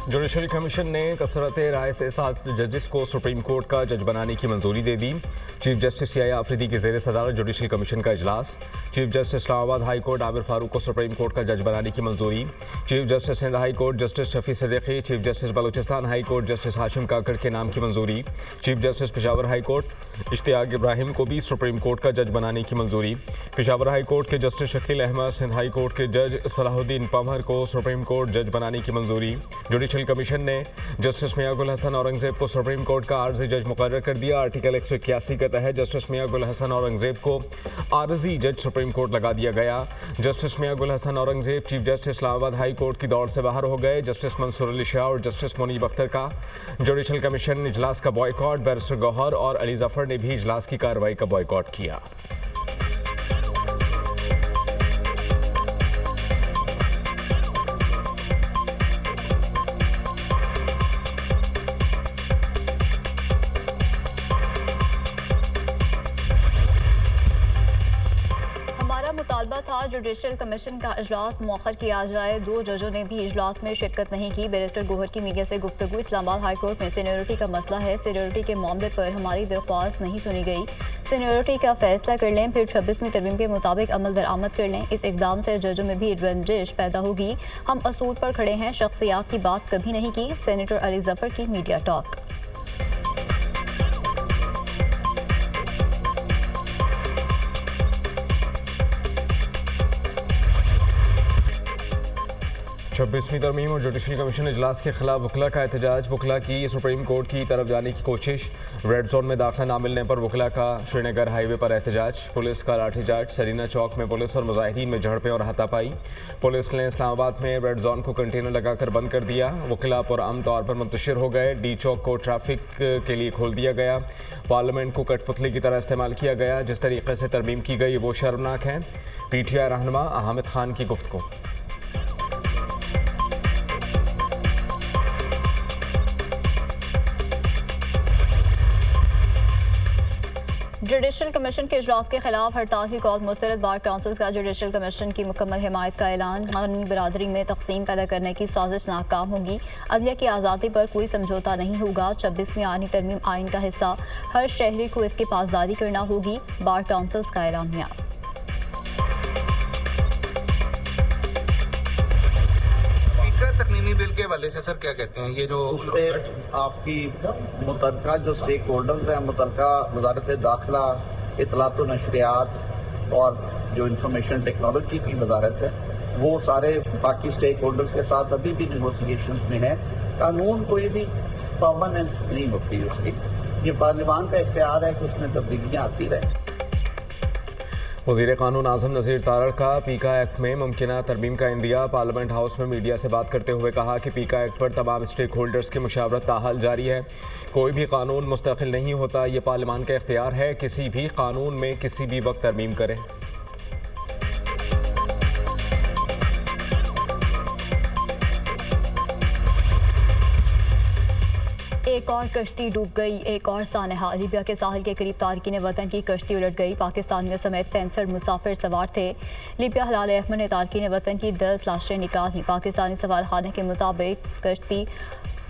Judicial commission ने कसरत राय से 7 जजेस को सुप्रीम कोर्ट का जज बनाने की मंजूरी दे दी। चीफ जस्टिस या आफरीदी के ज़ेर सदारत जुडिशल कमीशन का इजलास। Chief justice Islamabad high court Aamir Farooq को सुप्रीम कोर्ट का जज बनाने की मंजूरी। Chief justice Sindh high court justice Shafi Siddiqui, chief justice Balochistan high court justice Hashim Kakar के नाम की मंजूरी। Chief justice Peshawar high court Ishtiaq Ibrahim को भी सुप्रीम कोर्ट का जज बनाने की मंजूरी। पेशावर हाई कोर्ट के justice Shakeel Ahmed, Sindh high court के जज सलाहुद्दीन पंवर को सुप्रीम कोर्ट जज बनाने की मंजूरी। जुडिशल कमीशन ने जस्टिस मियां गुल हसन औरंगजेब को सुप्रीम कोर्ट का आर्जी जज मुकर्रर कर दिया। आर्टिकल 181 के तहत जस्टिस मियां गुल हसन औरंगजेब को आर्जी जज सुप्रीम कोर्ट लगा दिया गया। Justice Mian Gul Hassan Aurangzeb chief justice Islamabad high court की दौड़ से बाहर हो गए। जस्टिस मंसूर अली शाह और जस्टिस मुनीब अख्तर का जुडिशल कमीशन इजलास का बॉयकॉट। बैरिस्टर गौहर और अली जफर ने भी इजलास की कार्रवाई का बॉयकॉट किया। मुतालबा था जुडिशल कमीशन का इजलास मौखर किया जाए। 2 जजों ने भी इजलास में शिरकत नहीं की। बैरिस्टर गौहर की मीडिया से गुफ्तगू। इस्लामाबाद हाई कोर्ट में सीनियरिटी का मसला है, सीनियरिटी के मामले पर हमारी दरख्वास्त नहीं सुनी गई। सीनियरिटी का फैसला कर लें, फिर 26वीं तरमीम के मुताबिक अमल दरामद कर लें। इस इकदाम से जजों में भी रंजिश पैदा होगी। हम असूल पर खड़े हैं, शख्सियात की बात कभी नहीं की। सेनेटर अली जफर की मीडिया टॉक। 26वीं तरमीम और जुडिशल कमीशन इजलास के खिलाफ वकला का एहतजाज। वकला की सुप्रीम कोर्ट की तरफ जाने की कोशिश। रेड जोन में दाखिला ना मिलने पर वकला का श्रीनगर हाईवे पर एहतजाज। पुलिस का लाठीचार्ज। सरीना चौक में पुलिस और मुजाहिदीन में झड़पें और हाथापाई। पुलिस ने इस्लामाबाद में रेड जोन को कंटेनर लगाकर बंद कर दिया। वकला पुरअमन तौर पर मुंतशिर हो गए। डी चौक को ट्रैफिक के लिए खोल दिया गया। पार्लियामेंट को कठपुतली की तरह इस्तेमाल किया गया। जिस तरीके से तरमीम की गई वो शर्मनाक है। PTI रहनुमा हामिद खान की गुफ्तगू। जुडिशल कमीशन के इजलास के खिलाफ हड़ताल की कॉल मुस्तरद। बार काउंसिल का जुडिशल कमीशन की मुकम्मल हिमायत का ऐलान। कानूनी बरादरी में तकसीम पैदा करने की साजिश नाकाम होगी। अदलिया की आज़ादी पर कोई समझौता नहीं होगा। 26वीं आनी तरमीम आइन का हिस्सा। हर शहरी को इसकी पासदारी करना होगी। बार काउंसिल का ऐलानिया। तरमीमी बिल के हवाले से सर क्या कहते हैं? ये जो उस पर आपकी मुतलका जो स्टेक होल्डर्स हैं, मुतलका वजारत दाखिला, इतलात व नशरियात और जो इंफॉर्मेशन टेक्नोलॉजी की वजारत है, वो सारे बाकी स्टेक होल्डर्स के साथ अभी भी नेगोशिएशंस में है। कानून कोई भी परमानेंस नहीं होती उसकी। ये पार्लियामान का इख्तियार है कि उसमें तब्दीलियाँ आती रहें। वज़ीर कानून आज़म नज़ीर तारड़ का पीका एक्ट में मुमकिना तरमीम का इंदिया। पार्लियामेंट हाउस में मीडिया से बात करते हुए कहा कि पीका एक्ट पर तमाम स्टेक होल्डर्स की मुशावरत ताहाल जारी है। कोई भी कानून मुस्तकिल नहीं होता। ये पार्लियामान का इख्तियार है किसी भी कानून में किसी भी वक्त तरमीम करें। एक और कश्ती डूब गई। एक और सानहा। लीबिया के साहिल के करीब तारकीन वतन की कश्ती उलट गई। पाकिस्तानियों समेत 65 मुसाफिर सवार थे। लीबिया हलाल अहमद ने तारकीन वतन की 10 लाशें निकाली। पाकिस्तानी सवार खाने के मुताबिक कश्ती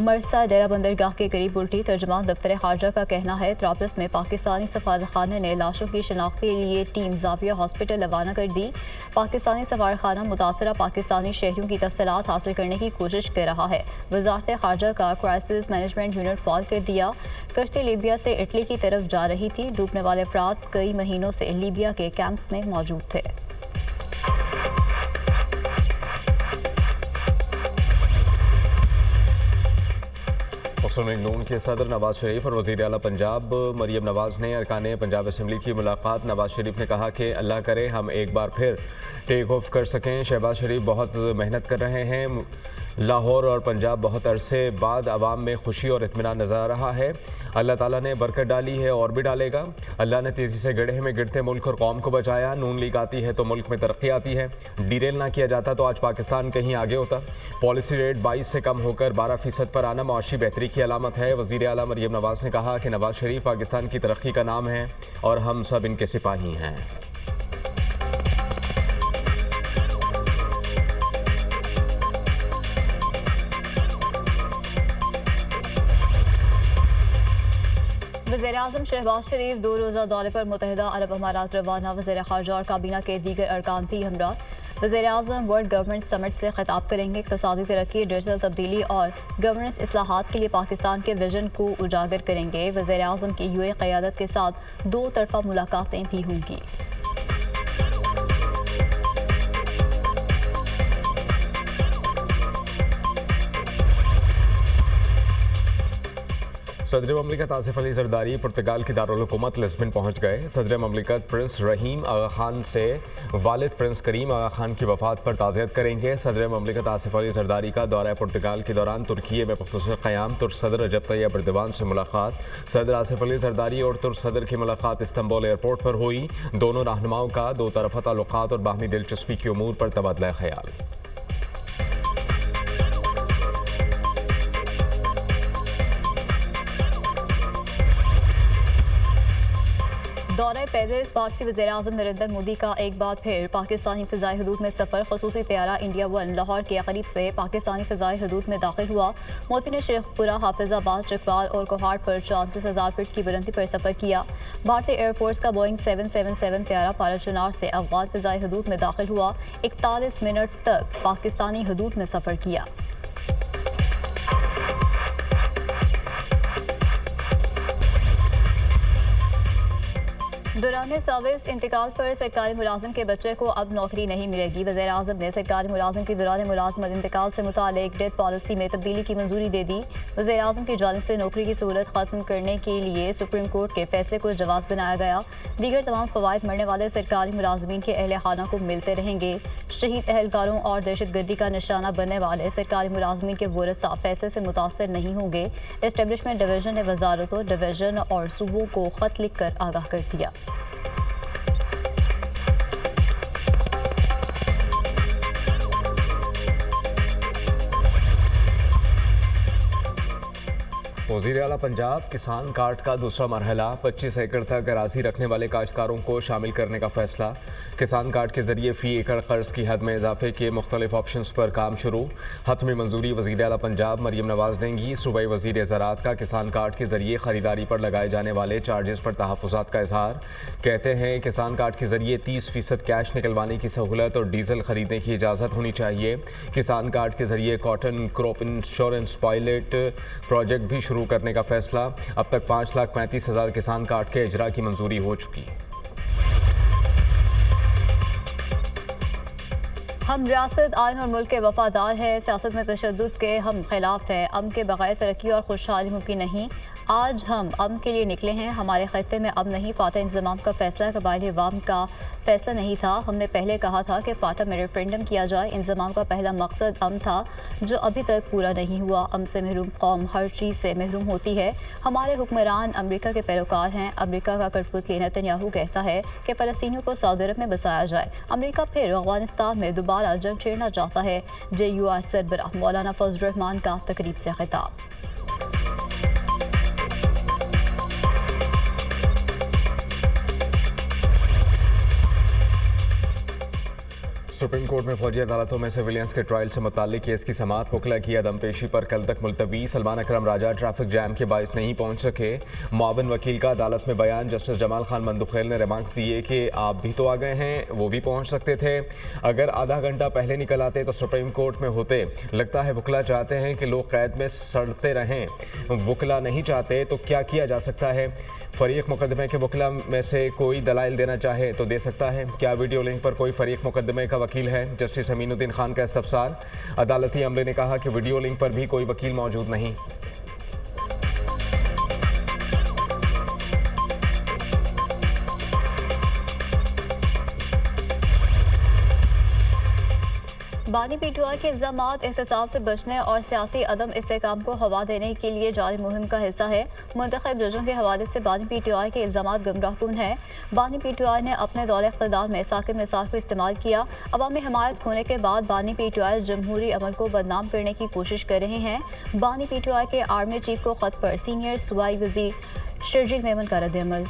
मरसा डेरा बंदरगाह के करीब उल्टी। तर्जुमान दफ्तर खारजा का कहना है त्राबलस में पाकिस्तानी सफारतखाने ने लाशों की शनाख्त के लिए टीम जाविया हॉस्पिटल रवाना कर दी। पाकिस्तानी सफारतखाना मुतासरा पाकिस्तानी शहरियों की तफसीलात हासिल करने की कोशिश कर रहा है। वजारत खारजा का क्राइसिस मैनेजमेंट यूनिट फॉल कर दिया। कश्ती लीबिया से इटली की तरफ जा रही थी। डूबने वाले अफराद कई महीनों से लीबिया के कैंप्स में मौजूद थे। मुस्लिम लीग नून के सदर नवाज शरीफ और वज़ीर आला पंजाब मरियम नवाज ने अरकान पंजाब असम्बली की मुलाकात। नवाज शरीफ ने कहा कि अल्लाह करे हम एक बार फिर टेक ऑफ कर सकें। शहबाज शरीफ बहुत मेहनत कर रहे हैं। लाहौर और पंजाब बहुत अरसे बाद आवाम में खुशी और इत्मीनान नज़र आ रहा है। अल्लाह ताला ने बरकत डाली है और भी डालेगा। अल्लाह ने तेज़ी से गड्ढे में गिरते मुल्क और कौम को बचाया। नून लीग आती है तो मुल्क में तरक्की आती है। डीरेल ना किया जाता तो आज पाकिस्तान कहीं आगे होता। पॉलिसी रेट 22 से कम होकर 12% पर आना मुआशी बेहतरी की अलामत है। वज़ीर आला मरियम नवाज ने कहा कि नवाज शरीफ पाकिस्तान की तरक्की का नाम है और हम सब इनके सिपाही हैं। वज़ीर-ए-आज़म शहबाज शरीफ 2 रोज़ा दौरे पर मुत्तहिदा अरब अमारात रवाना। वज़ीर ख़ारजा और काबीना के दीगर अरकान भी हमरा। वज़ीर-ए-आज़म वर्ल्ड गवर्नमेंट समिट से खिताब करेंगे। इक़्तिसादी तरक्की, डिजिटल तब्दीली और गवर्नेंस इस्लाहात के लिए पाकिस्तान के विजन को उजागर करेंगे। वज़ीर-ए-आज़म की यूए क़यादत के साथ 2 तरफ़ा मुलाकातें भी होंगी। सदर ममलिकत आसिफ अली जरदारी पुर्तगाल की दारुल हुकूमत लिस्बन पहुँच गए। सदर ममलिकत प्रिंस रहीम आगा खान से वालिद प्रिंस करीम आगा खान की वफात पर ताज़ियत करेंगे। सदर ममलिकत आसिफ अली जरदारी का दौरा पुर्तगाल के दौरान तुर्की में मुख्तसर क़याम तुर्क सदर रजब तैयब एर्दोगान से मुलाकात। सदर आसिफ अली जरदारी और तुर्क सदर की मुलाकात इस्तांबुल एयरपोर्ट पर हुई। दोनों रहनुमाओं का 2 तरफ़ा ताल्लुकात और बाहमी दिलचस्पी के उमूर पर तबादला ख्याल। दौरे पेरिस, भारतीय वज़ीर-ए-आज़म नरेंद्र मोदी का एक बार फिर पाकिस्तानी फ़िज़ाई हदूद में सफ़र। ख़ुसूसी तैयारा इंडिया 1 लाहौर के करीब से पाकिस्तानी फ़िज़ाई हदूद में दाखिल हुआ। मोदी ने शेखपुरा, हाफिज़ाबाद, चकवाल और कोहाट पर 34,000 फीट की बुलंदी पर सफ़र किया। भारतीय एयरफोर्स का बोइंग 777 तैयारा पाराचुनार से अफगान फ़िज़ाई हदूद में दाखिल हुआ। 41 मिनट तक पाकिस्तानी हदूद में सफ़र किया। दौरान सर्विस इंतकाल पर सरकारी मुलाजिम के बच्चे को अब नौकरी नहीं मिलेगी। वज़ीर-ए-आज़म ने सरकारी मुलाजिम की दौरान मुलाजमत इंतकाल से मुतालिक डेथ पॉलिसी में तब्दीली की मंजूरी दे दी। वज़ीर-ए-आज़म की जानिब से नौकरी की सहूलत खत्म करने के लिए सुप्रीम कोर्ट के फैसले को जवाज़ बनाया गया। दीगर तमाम फ़वाइद मरने वाले सरकारी मुलाजमीन के अहल खाना को मिलते रहेंगे। शहीद अहलकारों और दहशतगर्दी का निशाना बनने वाले सरकारी मुलाजमीन के वारिसा फैसले से मुतासर नहीं होंगे। एस्टेब्लिशमेंट डिवीजन ने वजारतों, डिवीजन और सूबों को खत लिख कर आगाह कर दिया। वज़ीर आला पंजाब किसान कार्ड का दूसरा मरहला 25 एकड़ तक अराजी रखने वाले काश्तकारों को शामिल करने का फैसला। किसान कार्ड के जरिए फ़ी एकड़ कर्ज की हद में इजाफे के मुख्तलिफ ऑप्शंस पर काम शुरू। हतमी मंजूरी वज़ीर आला पंजाब मरियम नवाज देंगी। सूबाई वज़ीर ज़राअत का किसान कार्ड के जरिए खरीदारी पर लगाए जाने वाले चार्जेस पर तहफ़्फ़ुज़ात का इजहार। कहते हैं किसान कार्ड के जरिए 30% कैश निकलवाने की सहूलत और डीजल खरीदने की इजाज़त होनी चाहिए। किसान कार्ड के जरिए cotton crop insurance pilot project भी शुरू करने का फैसला। अब तक 5,35,000 किसान कार्ड के इजरा की मंजूरी हो चुकी। हम रियासत, आइन और मुल्क के वफादार हैं। सियासत में तशद्दुद के हम खिलाफ हैं। अमन के बगैर तरक्की और खुशहाली मुमकिन नहीं। आज हम अमन के लिए निकले हैं। हमारे खत्ते में अमन नहीं, फातह इंतज़ाम का फैसला कबाइली अवाम का फैसला नहीं था। हमने पहले कहा था कि फातह में रेफरेंडम किया जाए। इंतज़ाम का पहला मकसद अमन था, जो अभी तक पूरा नहीं हुआ। अमन से महरूम कौम हर चीज़ से महरूम होती है। हमारे हुक्मरान अमरीका के पैरोकार हैं। अमरीका का कठपुतली नेतन्याहू कहता है कि फ़लस्तीनियों को सऊदी अरब में बसाया जाए। अमरीका फिर अफगानिस्तान में दोबारा जंग छेड़ना चाहता है। JUI सरबराह मौलाना फजल रहमान का तकरीब से खिताब। सुप्रीम कोर्ट में फौजी अदालतों में सिविलियंस के ट्रायल से मुताल्लिक केस की समाअत वकीला की अदम पेशी पर कल तक मुलतवी। सलमान अकरम राजा ट्रैफिक जैम के बाइस नहीं पहुंच सके। मुआविन वकील का अदालत में बयान। जस्टिस जमाल खान मंदुखेल ने रिमार्क्स दिए कि आप भी तो आ गए हैं, वो भी पहुंच सकते थे। अगर आधा घंटा पहले निकल आते तो सुप्रीम कोर्ट में होते। लगता है वकीला चाहते हैं कि लोग कैद में सड़ते रहें। वकीला नहीं चाहते तो क्या किया जा सकता है? फरीक मुकदमे के वकीला में से कोई दलाइल देना चाहे तो दे सकता है। क्या वीडियो लिंक पर कोई फरीक मुकदमे का वकील है? जस्टिस अमीनुद्दीन खान का इस्तफसार। अदालती अमले ने कहा कि वीडियो लिंक पर भी कोई वकील मौजूद नहीं। बानी PTI के इल्ज़ामात एहतसाब से बचने और सियासी अदम इस्तेहकाम को हवा देने के लिए जारी मुहिम का हिस्सा है। मुंतखब जजों के हवाले से बानी PTI के इल्ज़ामात गुमराहकुन हैं। बानी PTI ने अपने दौरे इख्तिदार में साकिब मिसाल को इस्तेमाल किया। अवामी हमायत खोने के बाद बानी PTI जमहूरी अमल को बदनाम करने की कोशिश कर रहे हैं। बानी PTI के आर्मी चीफ को खत पर सीनियर सूबाई वज़ीर शर्जील मेमन का रद्द-ए-अमल।